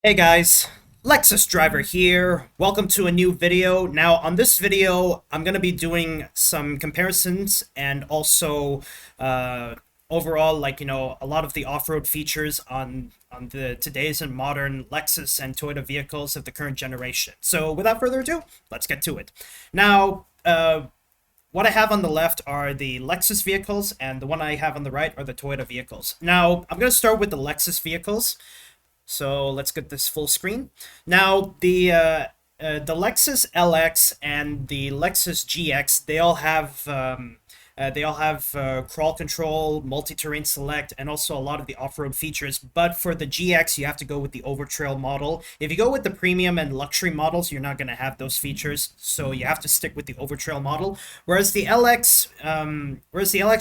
Hey guys, Lexus driver here. Welcome to a new video. Now on this video, I'm going to be doing some comparisons and also overall a lot of the off-road features on the today's and modern Lexus and Toyota vehicles of the current generation. So without further ado, let's get to it. Now, what I have on the left are the Lexus vehicles, and the one I have on the right are the Toyota vehicles. Now, I'm going to start with the Lexus vehicles. So let's get this full screen. Now, the Lexus LX and the Lexus GX, they all have crawl control, multi-terrain select, and also a lot of the off-road features. But for the GX, you have to go with the Overtrail model. If you go with the premium and luxury models, you're not going to have those features, so you have to stick with the Overtrail model. Whereas the LX,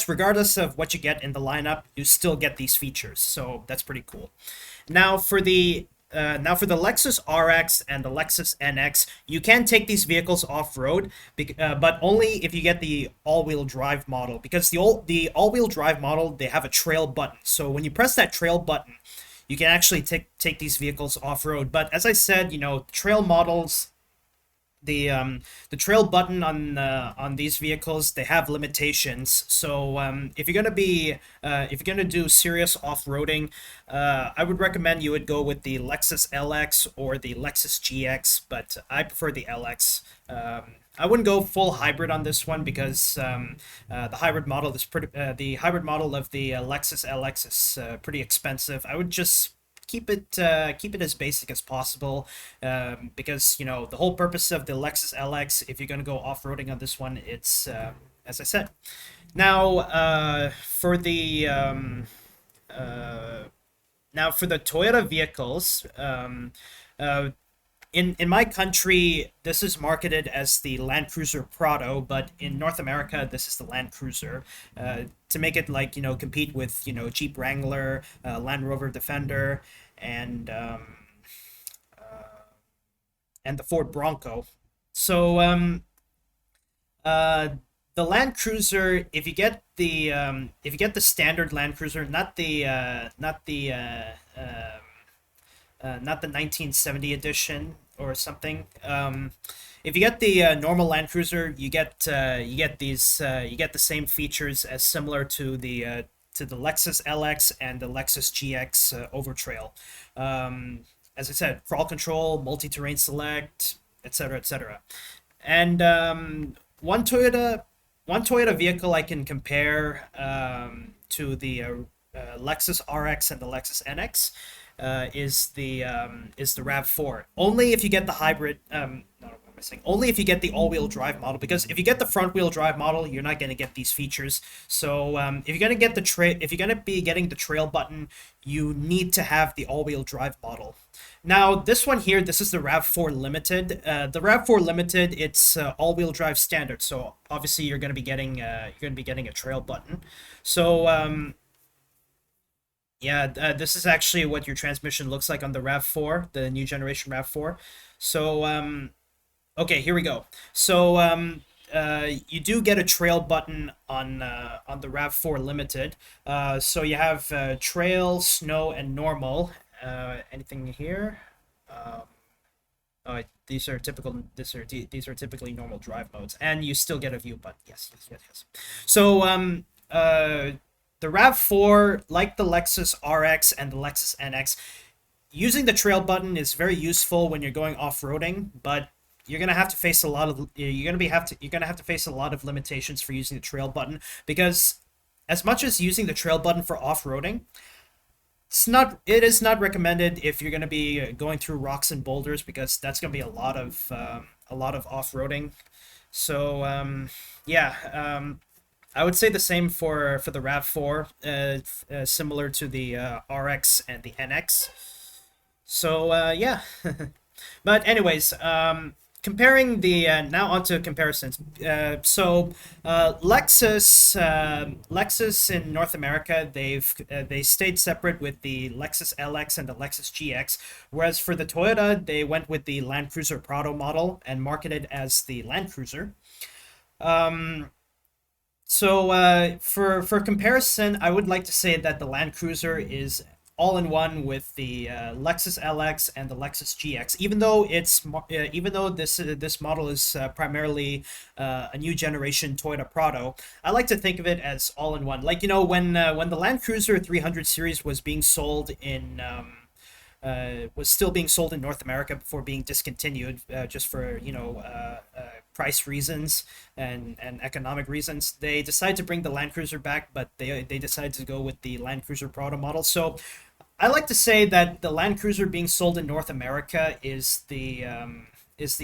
regardless of what you get in the lineup, you still get these features. So that's pretty cool. Now for the Lexus RX and the Lexus NX, you can take these vehicles off-road, but only if you get the all-wheel drive model, because the all-wheel drive model, they have a trail button. So when you press that trail button, you can actually take these vehicles off-road. But as I said, trail models, the trail button on these vehicles, they have limitations. So if you're gonna do serious off-roading, I would recommend you would go with the Lexus LX or the Lexus GX, but I prefer the LX. I wouldn't go full hybrid on this one because the hybrid model of the Lexus LX is pretty expensive. I would just keep it as basic as possible, because the whole purpose of the Lexus LX, if you're going to go off-roading on this one, it's as I said. Now for the Toyota vehicles, in my country, this is marketed as the Land Cruiser Prado, but in North America, this is the Land Cruiser, to make it compete with Jeep Wrangler, Land Rover Defender, and the Ford Bronco. So the Land Cruiser, if you get the standard Land Cruiser, not the 1970 edition or something. If you get the normal Land Cruiser, you get the same features as similar to the Lexus LX and the Lexus GX Overtrail. As I said, crawl control, multi-terrain select, etc., etc. And one Toyota vehicle I can compare to the Lexus RX and the Lexus NX is the RAV4. Only if you get the hybrid. Only if you get the all-wheel drive model, because if you get the front-wheel drive model, you're not going to get these features. So if you're going to be getting the trail button, you need to have the all-wheel drive model. Now this one here, this is the RAV4 Limited. The RAV4 Limited, it's all-wheel drive standard. So obviously you're going to be getting a trail button. So yeah, this is actually what your transmission looks like on the RAV4, the new generation RAV4. So okay, here we go. So you do get a trail button on the RAV4 Limited. So you have trail, snow, and normal. Anything here? Oh, these are typically normal drive modes, and you still get a view button. Yes. So the RAV4, like the Lexus RX and the Lexus NX, using the trail button is very useful when you're going off-roading, but you're gonna have to face a lot of limitations for using the trail button, because as much as using the trail button for off-roading, it is not recommended if you're gonna be going through rocks and boulders, because that's gonna be a lot of off-roading. So yeah, I would say the same for the RAV4, similar to the RX and the NX. So yeah. But anyways, comparing the now onto comparisons. Lexus in North America, they stayed separate with the Lexus LX and the Lexus GX, whereas for the Toyota, they went with the Land Cruiser Prado model and marketed as the Land Cruiser. So for comparison, I would like to say that the Land Cruiser is all-in-one with the Lexus LX and the Lexus GX. Even though this model is primarily a new generation Toyota Prado, I like to think of it as all-in-one. Like, you know, when the Land Cruiser 300 series was being sold in was still being sold in North America before being discontinued, just for, you know, price reasons and economic reasons. They decided to bring the Land Cruiser back, but they decided to go with the Land Cruiser Prado model. So I like to say that the Land Cruiser being sold in North America is the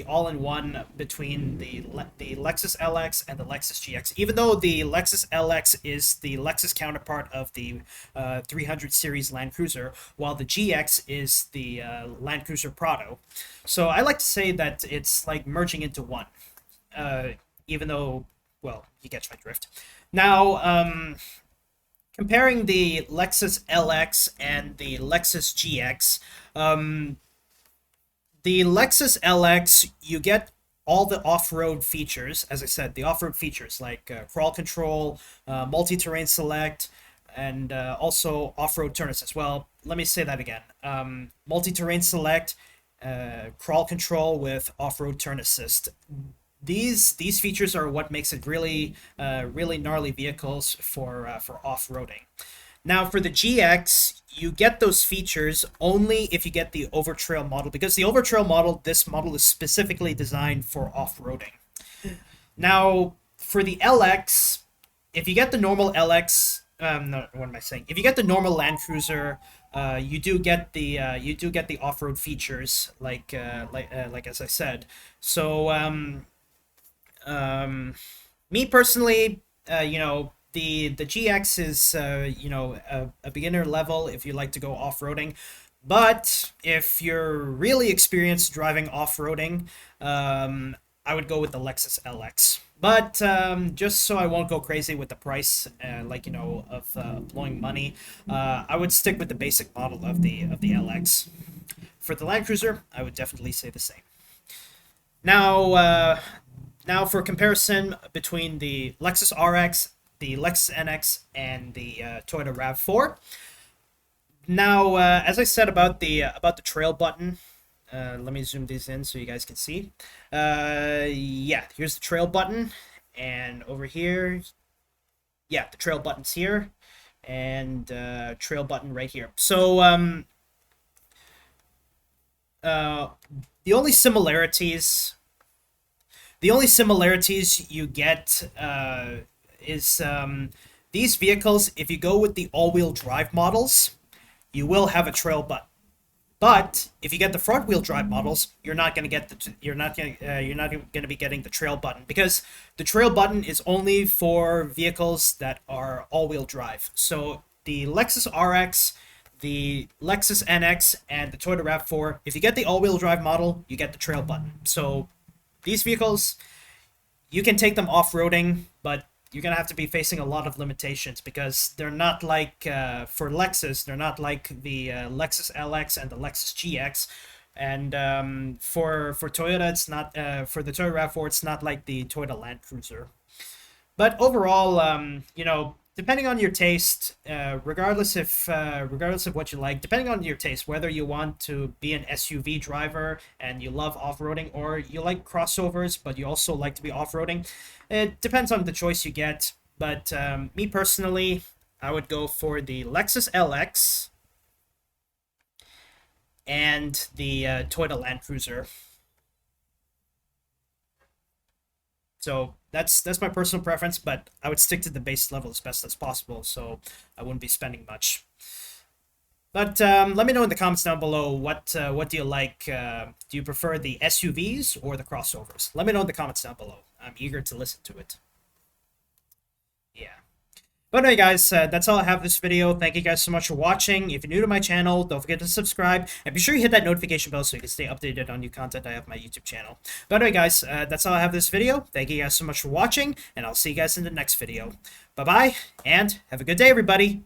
all-in-one between the Lexus LX and the Lexus GX. Even though the Lexus LX is the Lexus counterpart of the 300 series Land Cruiser, while the GX is the Land Cruiser Prado. So I like to say that it's like merging into one. Even though, well, you catch my drift. Now, comparing the Lexus LX and the Lexus GX, the Lexus LX, you get all the off-road features, as I said, the off-road features like crawl control, multi-terrain select, and also off-road turn assist. Well, let me say that again. Multi-terrain select, crawl control with off-road turn assist. These features are what makes it really really gnarly vehicles for off-roading. Now for the GX, you get those features only if you get the Overtrail model, because the Overtrail model, this model is specifically designed for off-roading. Now for the LX, if you get the normal LX, no, what am I saying? If you get the normal Land Cruiser, you do get the off-road features, like as I said. So me personally, you know, the GX is you know, a beginner level if you like to go off-roading, but if you're really experienced driving off-roading, I would go with the Lexus LX. But just so I won't go crazy with the price, like, you know, of blowing money, I would stick with the basic model of the LX. For the Land Cruiser, I would definitely say the same. Now, now for comparison between the Lexus RX, the Lexus NX, and the Toyota RAV4. Now, as I said about the trail button, let me zoom these in so you guys can see. Yeah, here's the trail button, and over here, yeah, the trail button's here, and trail button right here. So the only similarities you get is these vehicles, if you go with the all-wheel drive models, you will have a trail button. But if you get the front-wheel drive models, you're not going to get you're not going to be getting the trail button, because the trail button is only for vehicles that are all-wheel drive. So the Lexus RX, the Lexus NX, and the Toyota RAV4, if you get the all-wheel drive model, you get the trail button. So these vehicles, you can take them off-roading, but you're going to have to be facing a lot of limitations, because they're not like, for Lexus, they're not like the Lexus LX and the Lexus GX. And for Toyota, it's not, for the Toyota RAV4, it's not like the Toyota Land Cruiser. But overall, you know, depending on your taste, regardless of what you like, depending on your taste, whether you want to be an SUV driver and you love off-roading, or you like crossovers but you also like to be off-roading, it depends on the choice you get. But me personally, I would go for the Lexus LX and the Toyota Land Cruiser. So that's my personal preference, but I would stick to the base level as best as possible, so I wouldn't be spending much. But let me know in the comments down below, what do you like? Do you prefer the SUVs or the crossovers? Let me know in the comments down below. I'm eager to listen to it. Yeah. But anyway, guys, that's all I have for this video. Thank you guys so much for watching. If you're new to my channel, don't forget to subscribe, and be sure you hit that notification bell so you can stay updated on new content I have on my YouTube channel. But anyway, guys, that's all I have for this video. Thank you guys so much for watching, and I'll see you guys in the next video. Bye-bye, and have a good day, everybody.